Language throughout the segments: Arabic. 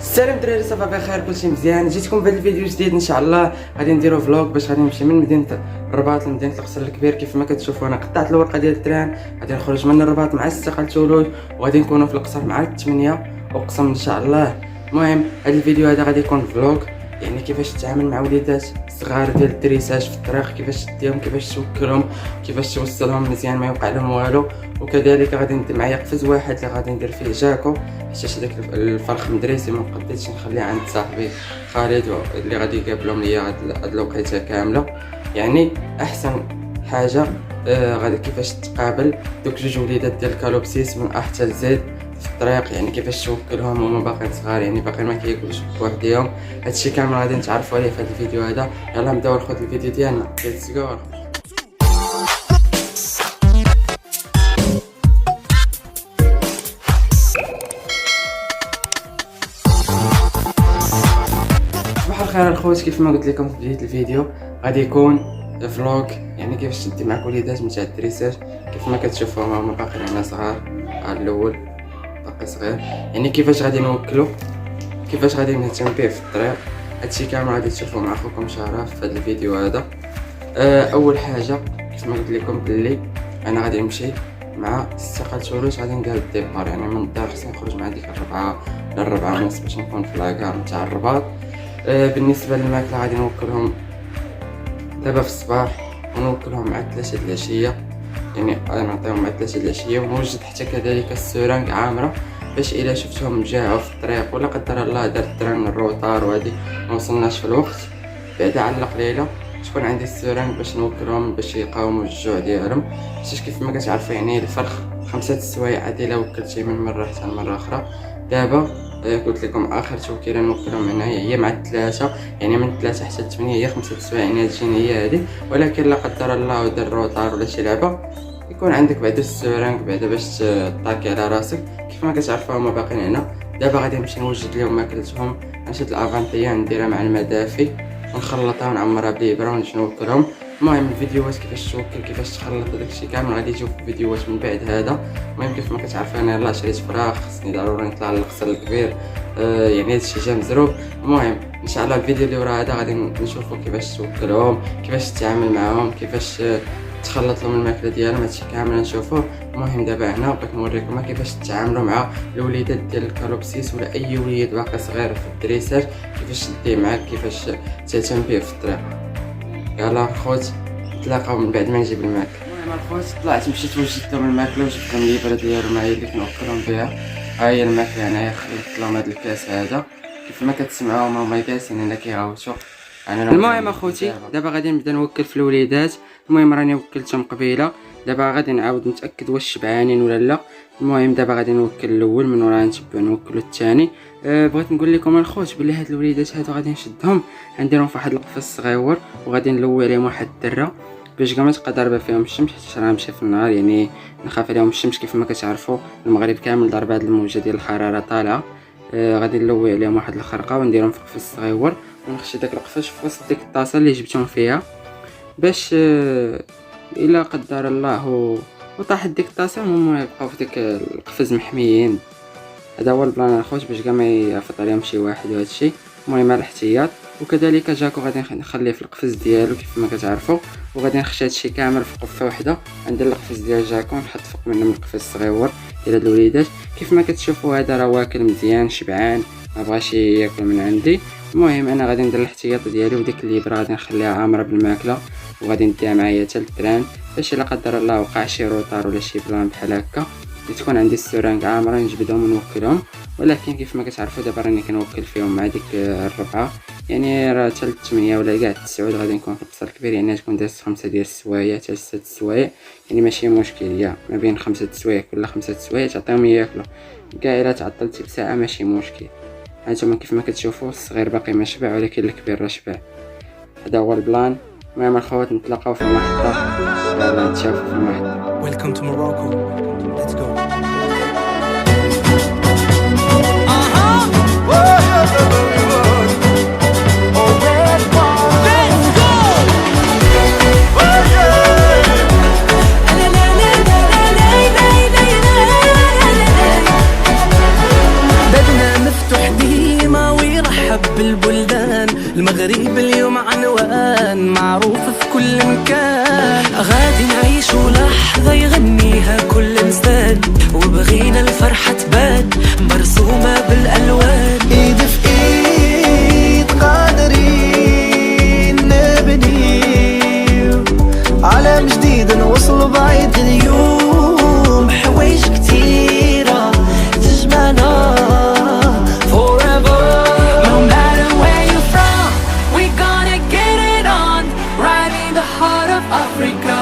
السلام دراري، صافا بخير، كلشي مزيان. جيتكم بهذا الفيديو جديد ان شاء الله. غادي نديرو فلوق باش غادي نمشي من مدينه الرباط لمدينه القصر الكبير. كيف ما كتشوفوا انا قطعت الورقه ديال التران، غادي نخرج من الرباط مع 6 لتولوز وغادي نكونوا في القصر مع 8 اقسم ان شاء الله. المهم هذا الفيديو هذا غادي يكون فلوق، يعني كيفاش تتعامل مع وليدات صغار ديال الدريساج في الطريق، كيفاش تديهم، كيفاش توكلهم، كيفاش توصلهم مزيان ما يوقع لهم والو. وكذلك غادي ندير معايا قفز واحد اللي غادي ندير فيه جاكو، حيت هذاك الفرخ مدريسي ما قديتش نخليه عند صاحبي خالد اللي غادي يقابلهم ليا هاد الوقيته كامله. يعني احسن حاجه غادي كيفاش تقابل دوك جوج وليدات ديال الكالوبسيس من أ حتى لزد في الطريق، يعني كيفاش توكلهم هما باقيين صغار، يعني باقيين ما كياكلوش بوحديهم. هادشي كامل غادي نتعرفوا عليه في هذا الفيديو هذا. يلا نبداو ناخذ الفيديو ديالنا. ليتس جو. صباح الخير الخوت، كيف ما قلت لكم في بدايه الفيديو غادي يكون فلوق، يعني كيفاش تدي معك وليدات من تاع الدريساج. كيف ما كتشوفوا هما باقيين هنا صغار، الاول باقي صغير، يعني كيفاش غادي نوكلو، كيفاش غادي نهتم به في الطريق. هادشي كامل غادي تشوفوه مع خوكم شرف في هذا الفيديو هذا. اول حاجه كيف ما قلت لكم بلي انا غادي نمشي مع 6 لتولوز، غادي نقاد الديبار، يعني من الدار خصني نخرج مع ديك 4 ل4 ونص باش نكون في لاكار نتاع الرباط. بالنسبه للماكله غادي نوكلهم دابا في الصباح ونوكلهم مع 3 د العشيه، يعني غادي نعطيهم مع 3 د العشيه. ونوجد حتى كذلك السورانغ عامره باش الا شفتهم جاعوا في الطريق ولا قدر الله دار التران الروطار وهادي ما وصلناش في الوقت بعدا على القليله، تكون عندي السورانغ باش نوكلهم باش يقاوموا الجوع ديالهم. حيت كيف ما كتعرفوا يعني الفرخ 5 سوايع عادي الا وكلتيه من مره حتى مره اخرى. دابا قلت لكم اخر توكيله نوكلهم هنايا هي مع 3، يعني من 3 حتى 8 هي 5 سوايع، يعني تجيني هي هذه. ولكن لا قدر الله دار الروطار ولا شي لعبه يكون عندك بعدا السورانغ بعدا باش تطاكي على راسك. كيف ما كتعرفوا هما باقيين هنا. دابا غادي نمشي نوجد لهم ماكلتهم، نشد الافانتيه نديرها مع المدافي ونخلطها ونعمرها بالابره ونجي نوكلهم. المهم الفيديوهات كيفاش توكل كيفاش تخلط داكشي كامل غادي تشوف فيديوهات من بعد هذا. المهم كيف ما كتعرفوا انا يلاه شريت فراخ، خصني ضروري نطلع للقصر الكبير، يعني هادشي جا مزروب. المهم ان شاء الله الفيديو اللي ورا هذا غادي نشوفوا كيفاش توكلهم، كيفاش تتعامل معاهم، كيفاش تخلط لهم الماكله ديالهم، هادشي كامل نشوفوه. المهم دابا هنا بغيت نوريكم كيفاش تتعاملوا مع الوليدات ديال الكالوبسيس ولا اي وليد باقي صغير في الدريساج، كيفاش تديه معاك، كيفاش تهتم به في الطريق. يلا خوت نتلاقاو من بعد ما نجيب الماكله. المهم الخوت طلعت مشيت وجدت لهم الماكله وجبت لهم الابره ديالهم معايا اللي كنوكلهم بها. ها هي الماكله هنايا، خليت لهم هذا الكاس هذا. كيف ما كتسمعوا هما كاسين هنا كيغوتوا. المهم اخوتي دابا غادي نبدا نوكل في الوليدات. المهم راني وكلتهم قبيله، دابا غادي نعاود نتاكد واش شبعانين ولا لا. المهم دابا غادي نوكل الاول من وراها نتبع نوكلو الثاني. بغيت نقول لكم الخوت بلي هاد الوليدات هادو غادي نشدهم نديرهم في واحد القفص صغيور وغادي نلوي عليهم واحد الدره باش كاع ما تبقى ضاربه فيهم الشمس، حيت راه ماشي في النهار، يعني نخاف عليهم الشمس. كيف ما كتعرفوا المغرب كامل ضرب هاد الموجه ديال الحراره طالعه. غادي نلوي عليهم واحد الخرقه ونديرهم في قفص صغيور ونخشي داك القفص في وسط ديك الطاسه اللي جبتهم فيها، باش الا قدر الله وطاحت ديك الطاسه هما يبقاو في ديك القفز محميين. هذا هو البلان الخوت باش كاع ما يفط عليهم شي واحد وهذا الشيء. المهم على الاحتياط. وكذلك جاكو غادي نخليه في القفز ديالو كيف ما كتعرفوا، وغادي نخشى هادشي كامل في قفه وحده. ندير القفز ديال جاكو نحط فوق منه من القفز الصغيور ديال هاد الوليدات. كيف ما كتشوفوا هذا راه واكل مزيان شبعان ما بغاش ياكل من عندي. المهم انا غادي ندير الاحتياط ديالي، وديك الابره غادي نخليها عامره بالماكله وغادي نديها معايا حتى للتران باش الا قدر الله وقع شي روطار ولا شي بلان بحال هكا تكون عندي السورانغ عامره نجبدهم ونوكلهم. ولكن كيف ما كتعرفوا دابا راني كنوكل فيهم مع ديك 4، يعني راه حتى 8 ولا كاع 9 غادي نكون في القصر الكبير، يعني تكون دازت 5 ديال السوايع حتى 6 سوايع، يعني ماشي مشكل. يا ما بين 5 سوايع كل 5 سوايع تعطيهم ياكلوا كاع. الا تعطلتي بساعه ماشي مشكل. هانتوما كيف ما كتشوفوا الصغير باقي ما شبع ولكن الكبير راه شبع. هذا هو البلان. المهم الخوات نتلاقاو في المحطه، يلا نتشافوا في المحطه. Welcome to Morocco. Let's go. بابنا مفتوح ديما المغرب اليوم عنوان معروف في كل مكان، غادي نعيشوا لحظة يغنيها كل انسان، وبغينا الفرحة تبان مرسومة بالالوان. ايد في ايد قادرين نبني عالم جديد نوصل بعيد اليوم، حوايج كتيرة تجمعنا forever. No matter where you're from, we gonna get it on, right in the heart of Africa.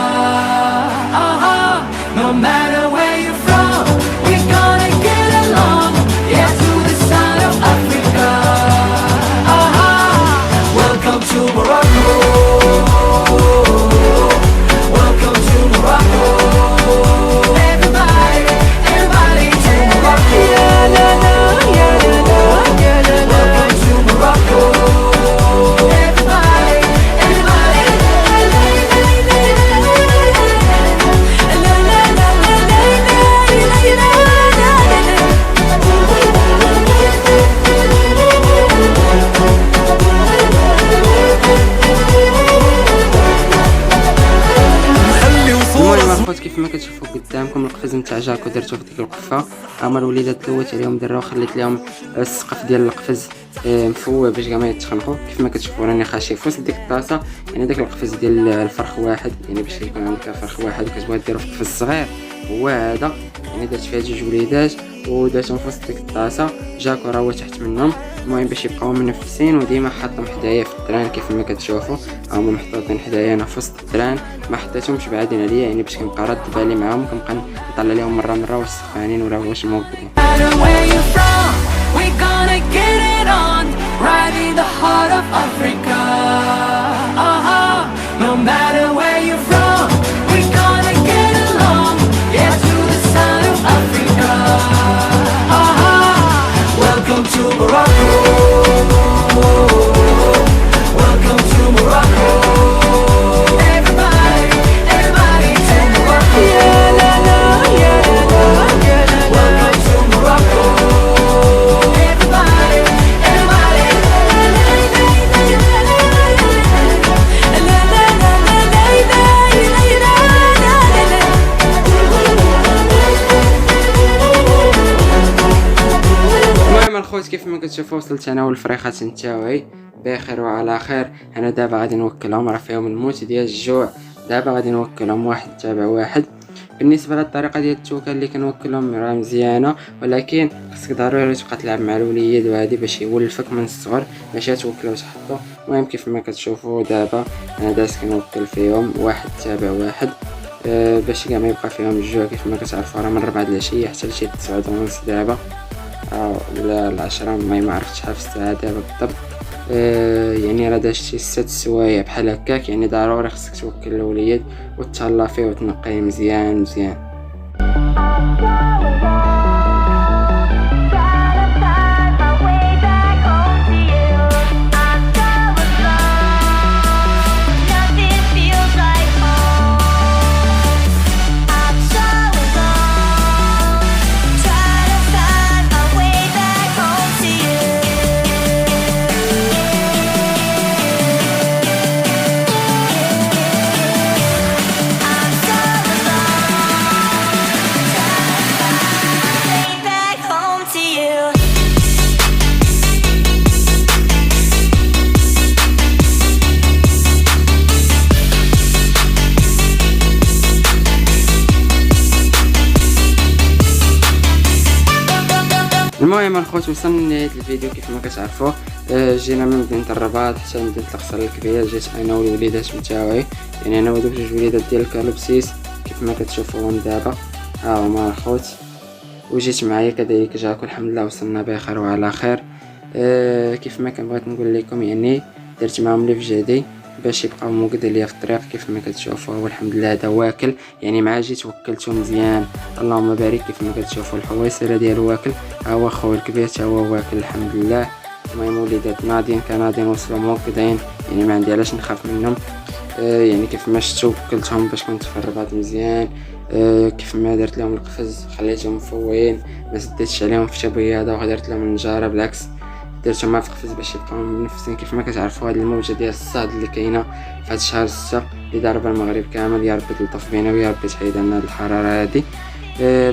No matter where you're from, we gonna get along, yeah, to the sound of Africa. Welcome to Morocco. Welcome to Morocco. Everybody, everybody to Morocco. Yeah, la, la, yeah, la, la, yeah, la, la. Welcome to Morocco. Everybody, everybody. La, la, la, la, la, la, المهم الخوت كيف ما كتشوفوا قدامكم القفز نتاع جاكو درتو في ديك القفه. هما الوليدات دوت عليهم درا وخليت لهم السقف ديال القفز مفوه باش كاع ما يتخنقوا. كيف ما كتشوفوا راني خاشي في وسط ديك الطاسه، يعني داك القفز ديال الفرخ واحد، يعني باش يكون عندك فرخ واحد وكتبغي ديرو في قفز صغير هو هذا. يعني درت فيها جوج وليدات ودرتهم في وسط ديك الطاسه، جاكو راه هو تحت منهم. المهم باش يبقاو منفسين، وديما حاطهم حدايا في الدران كيف ما كتشوفوا هما محطوطين حدايا انا في وسط الدران، ما حطيتهمش بعادين عليا، يعني باش كنبقى راد بالي معاهم، كنبقى نطلع لهم مره واش سخانين ولا واش موقدين. No matter where you're from, we gonna get along, yeah, to the sound of Africa. Welcome to Morocco. Welcome to Morocco. Everybody, everybody to Morocco. Yeah, la, la, yeah, la, la, yeah, la, la. Welcome to Morocco. Everybody, everybody. المهم الخوت كيف ما كتشوفوا وصلت انا والفريخات نتاوعي بخير وعلى خير. انا دابا غادي نوكلهم، راه فيهم الموت ديال الجوع، دابا غادي نوكلهم واحد تابع واحد. بالنسبه للطريقه ديال التوكل اللي كنوكلهم راه مزيانه، ولكن خصك ضروري تبقى تلعب مع الوليد وهذه باش يولفك من الصغر باش توكل وتحطو. المهم كيف ما كتشوفوا دابا انا داز كنوكل فيهم واحد تابع واحد باش كاع ما يبقى فيهم الجوع. كيف ما كتعرفوا راه من 4 العشيه حتى لشي 9:30 دابا ولا العشرة، ما عرفتش شحال في الساعه دابا بالضبط. يعني راه داز شي 6 سوايع بحال هكاك، يعني ضروري خصك توكل الوليد وتهلا فيه وتنقيه مزيان. المهم الخوت وصلنا لنهاية الفيديو. كيف ما كتعرفوا جينا من مدينة الرباط حتى مدينة القصر الكبير، جيت انا والوليدات نتاعي، يعني انا ودوك جوج وليدات ديال الكالوبسيس كيف ما كتشوفوهم دابا ها هما الخوت، وجيت معايا كذلك جاكو. الحمد لله وصلنا بخير وعلى خير. كيف ما كنبغيت نقول لكم يعني درت معاهم لي فجادي باش يبقاو موجودين ليا في الطريق كيف ما كتشوفوا، والحمد لله هذا واكل، يعني مع جيت وكلته مزيان اللهم بارك. كيف ما كتشوفوا الحويصله ديالو واكل، ها هو خويا الكبير حتى هو واكل الحمد لله. المهم وليدات ناضين كناضين وصلوا موكدين، يعني ما عندي علاش نخاف منهم. يعني كيف ما شفتوا وكلتهم باش كنت في الرباط مزيان. كيف ما درت لهم القفز خليتهم مفوين، ما زدتش عليهم في تبياضه وغدرت لهم النجاره، بالعكس درتهم مع القفز باش يبقاو منفسين. كيف ما كتعرفوا هاد الموجه ديال الصهد اللي كاينه في هاد شهر 6 اللي ضاربه المغرب كامل، يا ربي تلطف بينا ويا ربي تحيد لنا هاد الحراره هادي.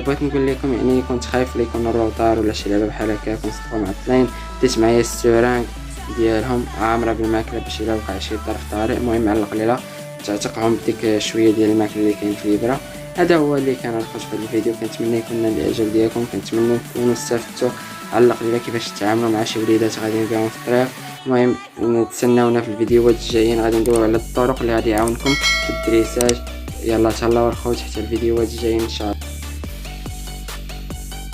بغيت نقول لكم يعني كنت خايف لا يكون الروطار ولا شي لعبه بحال هكا كنصدقوا معطلين. ديت معايا السورانك ديالهم عامره بالماكله باش الا وقع شي ظرف طارئ. المهم على القليله تعتقهم بديك شويه ديال الماكله اللي كاين في الابره. هذا هو اللي كان الخرج في هذا الفيديو. كنتمنى يكون نال الاعجاب ديالكم، كنتمنى تكونوا استفدتوا على القليله كيفاش تتعاملوا مع شي وليدات غاديين بهم في الطريق. المهم تسناونا في الفيديوهات الجايين، غادي ندويو على الطرق اللي غادي يعاونكم في الدريساج. يلا تهلاو الخوت حتى الفيديوهات الجايين ان شاء الله.